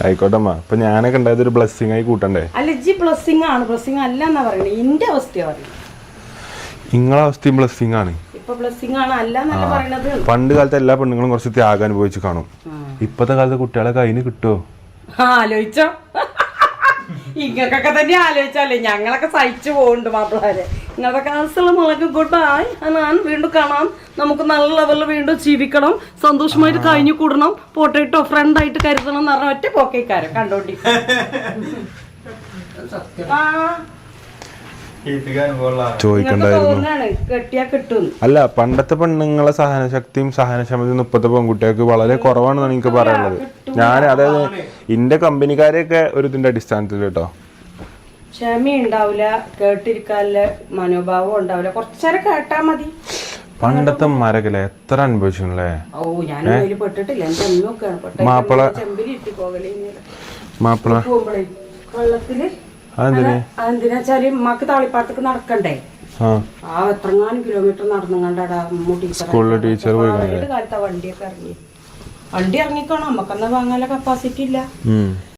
ആയിക്കോട്ടമ്മ. ഇപ്പൊ ഞാനൊക്കെ ഉണ്ടായത് ഒരു ബ്ലെസ്സിങ് ആയി കൂട്ടണ്ടേ? അല്ല ഇജ്ജി ബ്ലെസ്സിങ് ആണ്, ബ്ലെസ്സിങ് അല്ല എന്നാ പറയണേ. ഇന്റെ അവസ്ഥയാ പറയുന്നത്. നിങ്ങളെ അവസ്ഥയും ബ്ലെസ്സിങ് ആണ്. ഇപ്പൊ ബ്ലെസ്സിങ് ആണ് അല്ല എന്നല്ല പറയണത്. പണ്ട് കാലത്ത് എല്ലാ പെണ്ണുങ്ങളും കുറച്ച് ത്യാഗം അനുഭവിച്ച് കാണും. ഇപ്പത്തെ കാലത്ത് കുട്ടികളെ കയ്യിന് കിട്ടുമോ? ആലോചിച്ചോ? ഇങ്ങക്കൊക്കെ തന്നെ ആലോചിച്ചാലേ ഞങ്ങളൊക്കെ സഹിച്ചു പോകുന്നുണ്ട് മാപ്പിളാരെ. നിങ്ങളുടെ കാലത്തുള്ള മുളക് ഗുഡ് ബൈ. ഞാൻ വീണ്ടും കാണാം. നമുക്ക് നല്ല ലെവലിൽ വീണ്ടും ജീവിക്കണം, സന്തോഷമായിട്ട് കഴിഞ്ഞു കൂടണം, പോട്ടേട്ടോ ഫ്രണ്ട് ആയിട്ട് കരുതണം എന്ന് പറഞ്ഞ ഒറ്റ പോക്കേക്കാരൻ കണ്ടോണ്ടി. ചോദിക്കണ്ടായിരുന്നു. കെട്ടിയാ കിട്ടും. അല്ല, പണ്ടത്തെ പെണ്ണുങ്ങളെ സഹനശക്തിയും സഹനക്ഷമതയും ഇപ്പത്തെ പെൺകുട്ടികൾക്ക് വളരെ കുറവാണെന്നാണ് എനിക്ക് പറയാനുള്ളത്. ഞാൻ അതായത് ഇന്റെ കമ്പനിക്കാരെയൊക്കെ ഒരു ഇതിന്റെ അടിസ്ഥാനത്തിൽ കേട്ടോ, ക്ഷമ ഉണ്ടാവില്ല, കേട്ടിരിക്കാനുള്ള മനോഭാവം ഉണ്ടാവില്ല. കുറച്ചേരം കേട്ടാ മതി. പണ്ടത്തെ മരകല്ലേ എത്ര അനുഭവിച്ചല്ലേ. ഓ ഞാൻ അതിൽ പെട്ടിട്ടില്ല. എന്റെ അമ്മയൊക്കെയാണ് മാപ്പിള ചെമ്പിലിട്ട് പോകലേ മാപ്പിള വെള്ളത്തില്. എന്തിനാച്ചാല് ഉമ്മാക്ക് താളിപ്പാടത്തേക്ക് നടക്കണ്ടേ? എത്രങ്ങാനും കിലോമീറ്റർ നടന്നുകൊണ്ടാടാ സ്കൂളിലെ ടീച്ചർ കാലത്താ വണ്ടിയൊക്കെ ഇറങ്ങി. വണ്ടി ഇറങ്ങിക്കോണം, നമ്മക്കെന്നാ വാങ്ങാനുള്ള കപ്പാസിറ്റി ഇല്ല.